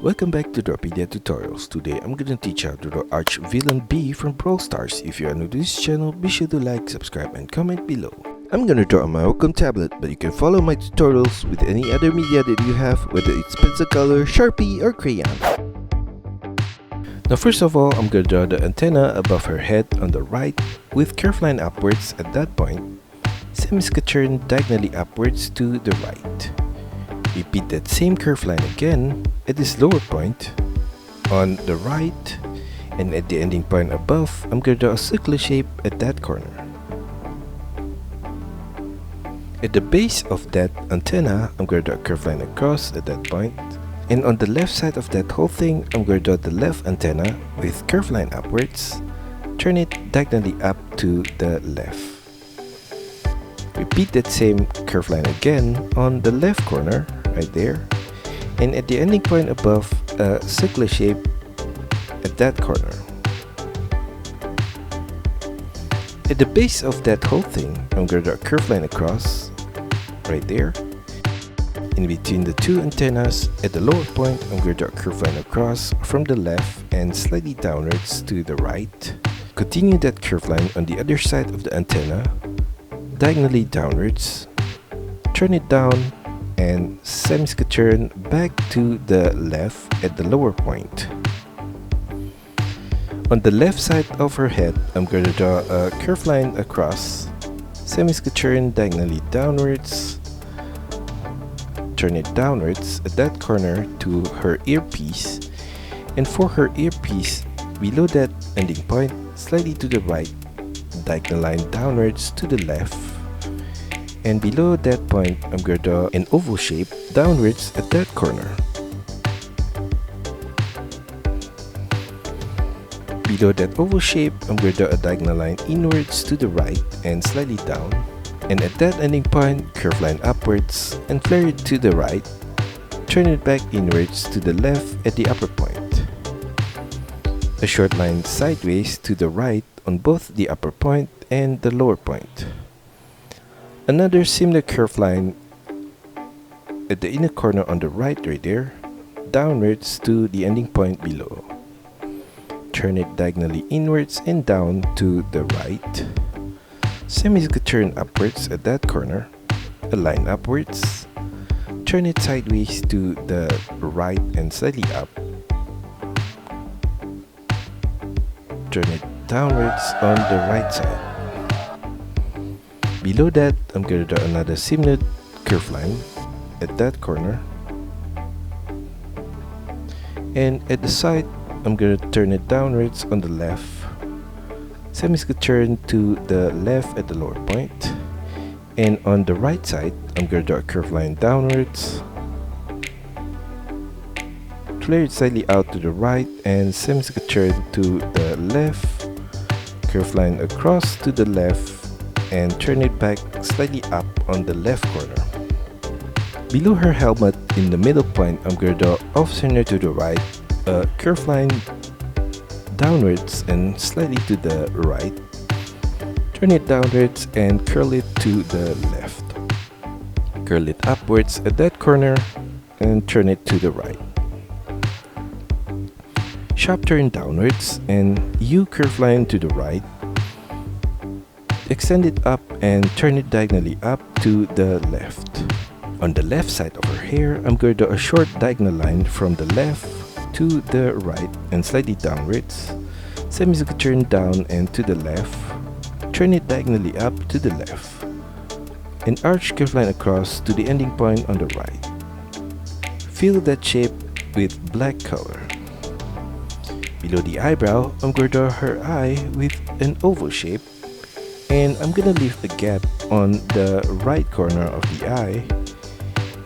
Welcome back to DRAWPEDIA tutorials. Today I'm gonna teach you how to draw Archvillain Bea from Brawl Stars. If you are new to this channel, be sure to like, subscribe and comment below. I'm gonna draw on my Wacom tablet, but you can follow my tutorials with any other media that you have, whether it's pencil color, Sharpie or crayon. Now first of all, I'm gonna draw the antenna above her head on the right with curve line upwards at that point, semi-turn diagonally upwards to the right. Repeat that same curve line again at this lower point on the right, and at the ending point above, I'm going to draw a circular shape at that corner. At the base of that antenna, I'm going to draw a curve line across at that point, and on the left side of that whole thing, I'm going to draw the left antenna with curve line upwards, turn it diagonally up to the left. Repeat that same curve line again on the left corner, right there, and at the ending point above, a circular shape at that corner. At the base of that whole thing, I'm going to draw a curve line across, right there. In between the two antennas, at the lower point, I'm going to draw a curve line across from the left and slightly downwards to the right. Continue that curve line on the other side of the antenna, diagonally downwards, turn it down and semi-turn back to the left at the lower point. On the left side of her head, I'm going to draw a curve line across, semi-turn diagonally downwards, turn it downwards at that corner to her earpiece, and for her earpiece, below that ending point, slightly to the right, diagonal line downwards to the left, and below that point I'm going to draw an oval shape downwards at that corner. Below that oval shape, I'm going to draw a diagonal line inwards to the right and slightly down, and at that ending point, curve line upwards and flare it to the right, turn it back inwards to the left at the upper point. A short line sideways to the right on both the upper point and the lower point. Another similar curve line at the inner corner on the right there, downwards to the ending point below. Turn it diagonally inwards and down to the right. Semi-turn upwards at that corner, a line upwards. Turn it sideways to the right and slightly up. Turn it downwards on the right side. Below that, I'm going to draw another similar curve line at that corner, and at the side, I'm going to turn it downwards on the left, semi-turn to the left at the lower point, and on the right side, I'm going to draw a curve line downwards, flare it slightly out to the right, and semi-turn to the left, curve line across to the left, and turn it back slightly up on the left corner. Below her helmet in the middle point, I'm going to draw off center to the right, a curve line downwards and slightly to the right, turn it downwards and curl it to the left. Curl it upwards at that corner and turn it to the right. Sharp turn downwards and U curve line to the right. Extend it up and turn it diagonally up to the left. On the left side of her hair, I'm going to draw a short diagonal line from the left to the right and slightly downwards. Semi-turn down and to the left. Turn it diagonally up to the left. An arch curve line across to the ending point on the right. Fill that shape with black color. Below the eyebrow, I'm going to draw her eye with an oval shape, and I'm gonna leave a gap on the right corner of the eye,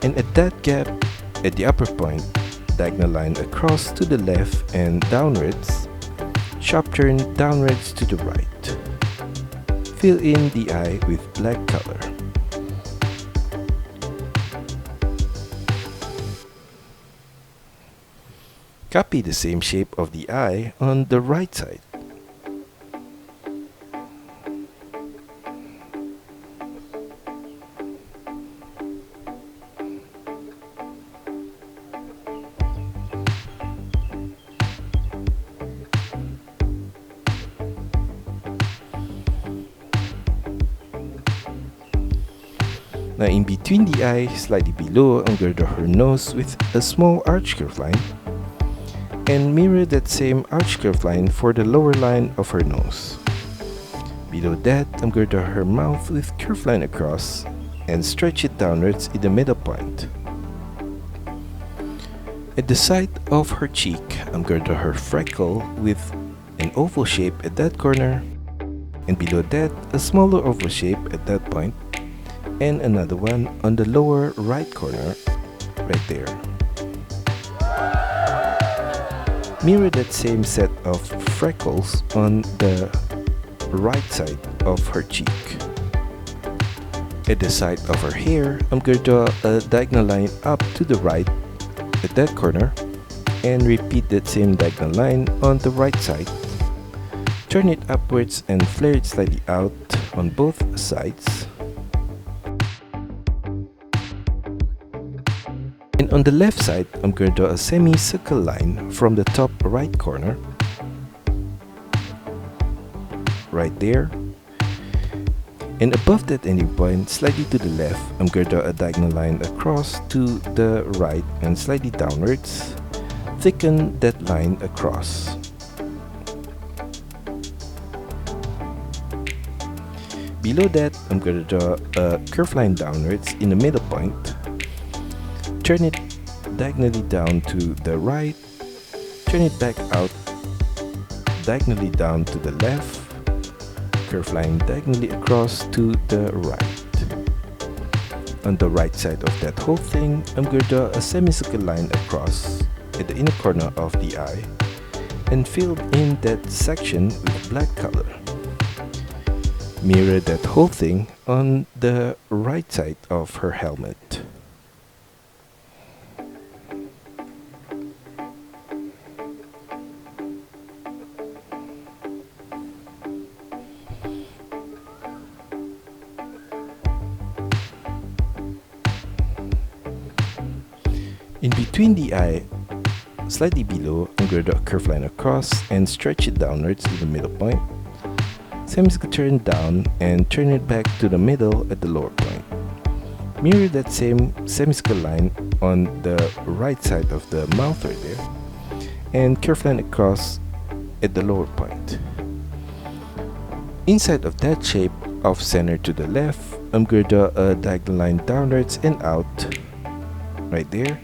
and at that gap at the upper point, diagonal line across to the left and downwards, sharp turn downwards to the right. Fill in the eye with black color. Copy the same shape of the eye on the right side. Now in between the eye, slightly below, I'm going to draw her nose with a small arch curve line and mirror that same arch curve line for the lower line of her nose. Below that, I'm going to draw her mouth with curve line across and stretch it downwards in the middle point. At the side of her cheek, I'm going to draw her freckle with an oval shape at that corner, and below that, a smaller oval shape at that point, and another one on the lower right corner, right there. Mirror that same set of freckles on the right side of her cheek. At the side of her hair, I'm going to draw a diagonal line up to the right at that corner and repeat that same diagonal line on the right side. Turn it upwards and flare it slightly out on both sides. And on the left side, I'm going to draw a semicircle line from the top right corner, right there. And above that ending point, slightly to the left, I'm going to draw a diagonal line across to the right and slightly downwards. Thicken that line across. Below that, I'm going to draw a curved line downwards in the middle point. Turn it diagonally down to the right. Turn it back out diagonally down to the left. Curve line diagonally across to the right. On the right side of that whole thing, I'm going to draw a semicircle line across at the inner corner of the eye and fill in that section with black color. Mirror that whole thing on the right side of her helmet. In between the eye, slightly below, I'm going to draw a curved line across and stretch it downwards to the middle point. Semicircle turn down and turn it back to the middle at the lower point. Mirror that same semicircle line on the right side of the mouth right there and curved line across at the lower point. Inside of that shape, off center to the left, I'm going to draw a diagonal line downwards and out right there,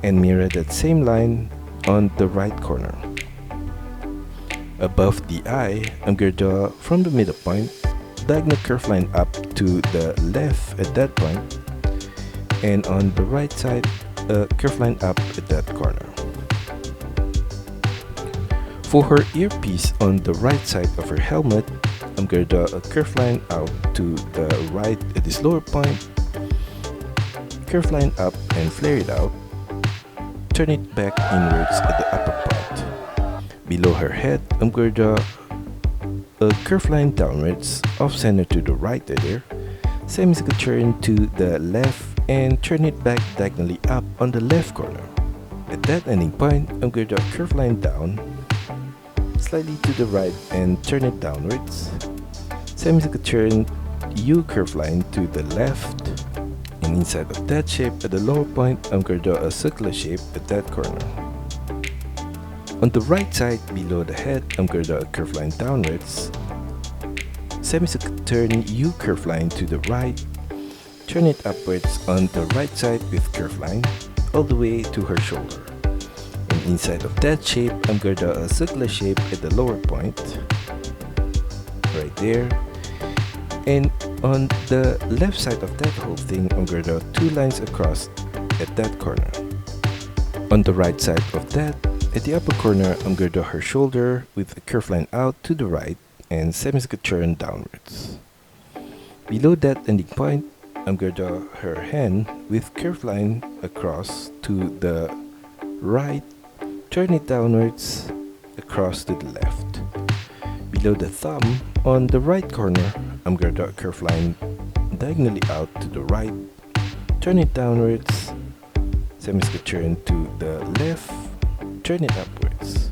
and mirror that same line on the right corner. Above the eye, I'm going to draw from the middle point, diagonal curve line up to the left at that point, and on the right side, a curve line up at that corner. For her earpiece on the right side of her helmet, I'm going to draw a curve line out to the right at this lower point, curve line up and flare it out. Turn it back inwards at the upper point. Below her head, I'm going to draw a curved line downwards, off center to the right there. Semicircle turn to the left and turn it back diagonally up on the left corner. At that ending point, I'm going to draw a curved line down, slightly to the right and turn it downwards. Semicircle turn U curved line to the left. And inside of that shape at the lower point, I'm going to draw a circular shape at that corner. On the right side below the head, I'm going to draw a curved line downwards. Semicircle turn U curved line to the right. Turn it upwards on the right side with curved line all the way to her shoulder. And inside of that shape, I'm going to draw a circular shape at the lower point. Right there. And on the left side of that whole thing, I'm going to draw two lines across at that corner. On the right side of that, at the upper corner, I'm going to draw her shoulder with a curved line out to the right and semicircle turn downwards. Below that ending point, I'm going to draw her hand with curved line across to the right, turn it downwards, across to the left. Below the thumb, on the right corner, I'm going to draw a curved line diagonally out to the right, turn it downwards, semicircle turn to the left, turn it upwards.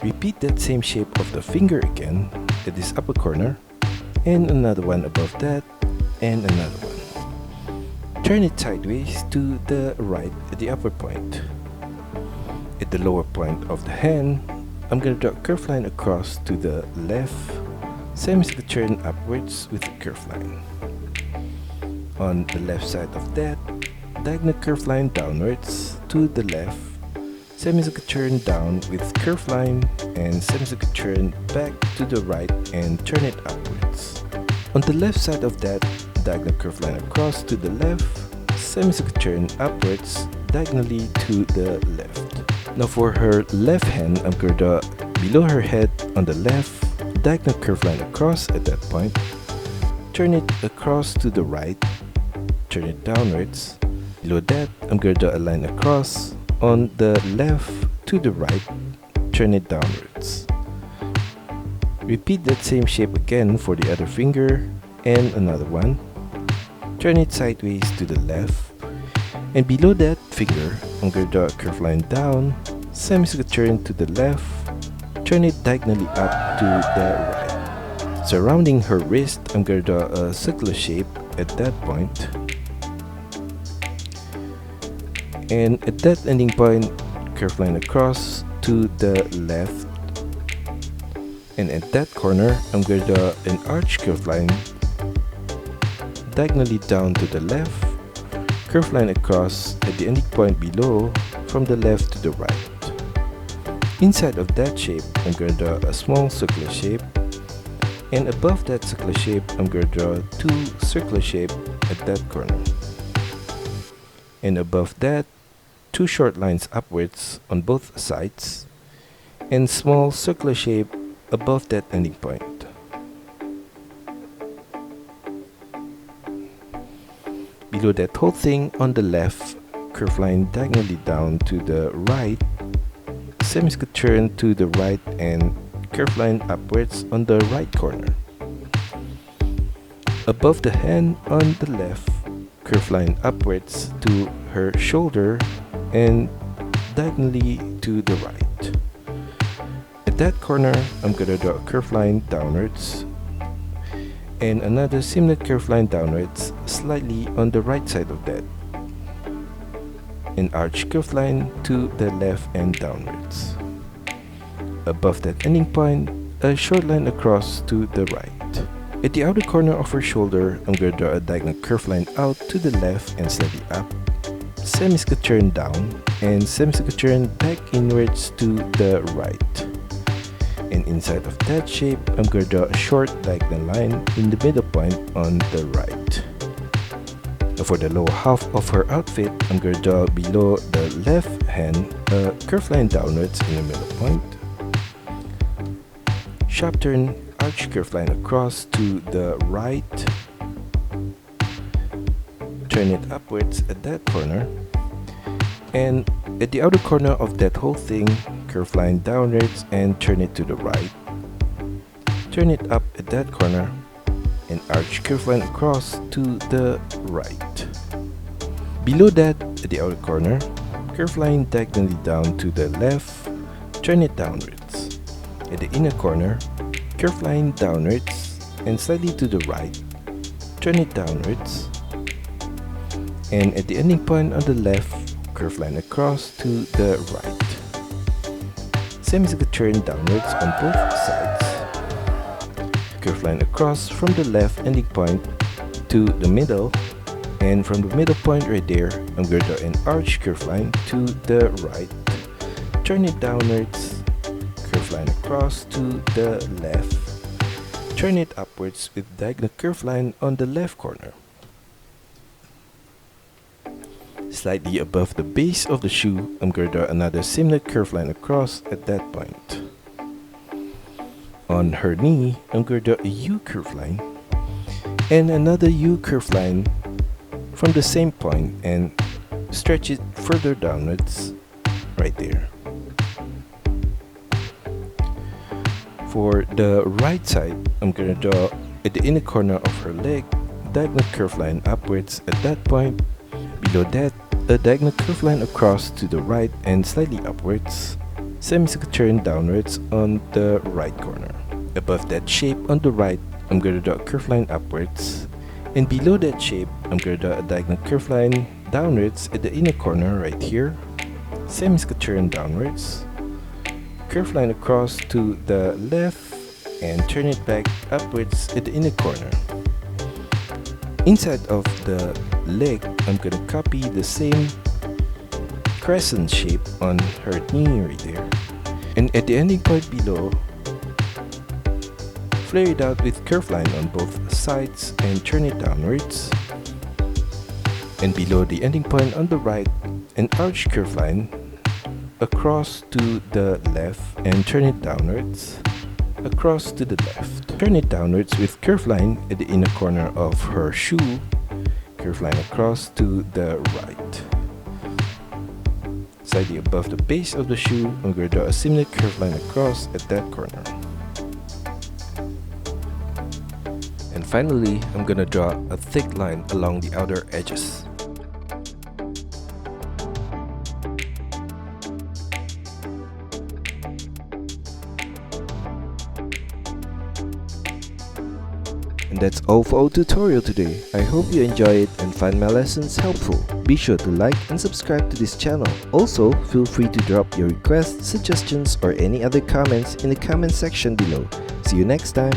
Repeat that same shape of the finger again at this upper corner, and another one above that, and another one. turn it sideways to the right at the upper point. At the lower point of the hand, I'm going to draw a curved line across to the left, semicircle turn upwards with a curved line. On the left side of that, diagonal curved line downwards to the left, semicircle turn down with curved line, and semicircle turn back to the right and turn it upwards. On the left side of that, diagonal curved line across to the left, semicircle turn upwards diagonally to the left. Now for her left hand, I'm going to draw below her head on the left, diagonal curved line across at that point, turn it across to the right, turn it downwards. Below that, I'm going to draw a line across on the left to the right, turn it downwards. Repeat that same shape again for the other finger and another one. Turn it sideways to the left, and below that finger, I'm going to draw a curved line down, semicircle turn to the left, turn it diagonally up to the right. Surrounding her wrist, I'm going to draw a circular shape at that point. And at that ending point, curved line across to the left. And at that corner, I'm going to draw an arch curved line diagonally down to the left, curved line across at the ending point below from the left to the right. Inside of that shape, I'm going to draw a small circular shape, and above that circular shape, I'm going to draw two circular shapes at that corner. And above that, two short lines upwards on both sides, and small circular shape above that ending point. Below that whole thing on the left, curved line diagonally down to the right, semicircle turn to the right, and curved line upwards on the right corner. Above the hand on the left, curved line upwards to her shoulder and diagonally to the right. At that corner, I'm going to draw a curved line downwards and another similar curved line downwards slightly on the right side of that. An arch curved line to the left and downwards. Above that ending point, a short line across to the right. At the outer corner of her shoulder, I'm going to draw a diagonal curved line out to the left and slightly up, semicircle turn down, and semicircle turn back inwards to the right. And inside of that shape, I'm going to draw a short diagonal line in the middle point on the right. Now for the lower half of her outfit, I'm going to draw below the left hand a curved line downwards in the middle point, sharp turn, arch curved line across to the right, turn it upwards at that corner, and at the outer corner of that whole thing, curved line downwards and turn it to the right, turn it up at that corner, and arch curved line across to the right. Below that, at the outer corner, curved line diagonally down to the left, turn it downwards. At the inner corner, curved line downwards and slightly to the right, turn it downwards, and at the ending point on the left, curved line across to the right. Semicircle turn downwards on both sides. Curved line across from the left ending point to the middle, and from the middle point right there, I'm going to draw an arch curved line to the right. Turn it downwards, curved line across to the left. Turn it upwards with diagonal curved line on the left corner. Slightly above the base of the shoe, I'm going to draw another similar curved line across at that point. On her knee, I'm going to draw a U curved line and another U curved line from the same point and stretch it further downwards right there. For the right side, I'm going to draw at the inner corner of her leg, diagonal curved line upwards at that point. Below that, a diagonal curved line across to the right and slightly upwards, semicircle turn downwards on the right corner. Above that shape on the right, I'm going to draw a curved line upwards And below that shape, I'm going to draw a diagonal curve line downwards at the inner corner right here. Semi-turn downwards. Curve line across to the left and turn it back upwards at the inner corner. Inside of the leg, I'm going to copy the same crescent shape on her knee right there. And at the ending point below, flare it out with curve line on both sides and turn it downwards. And below the ending point on the right, an arch curve line across to the left and turn it downwards, across to the left. Turn it downwards with curve line at the inner corner of her shoe, curve line across to the right. Slightly above the base of the shoe, I'm going to draw a similar curve line across at that corner. And finally, I'm gonna draw a thick line along the outer edges. And that's all for our tutorial today. I hope you enjoy it and find my lessons helpful. Be sure to like and subscribe to this channel. Also, feel free to drop your requests, suggestions, or any other comments in the comment section below. See you next time!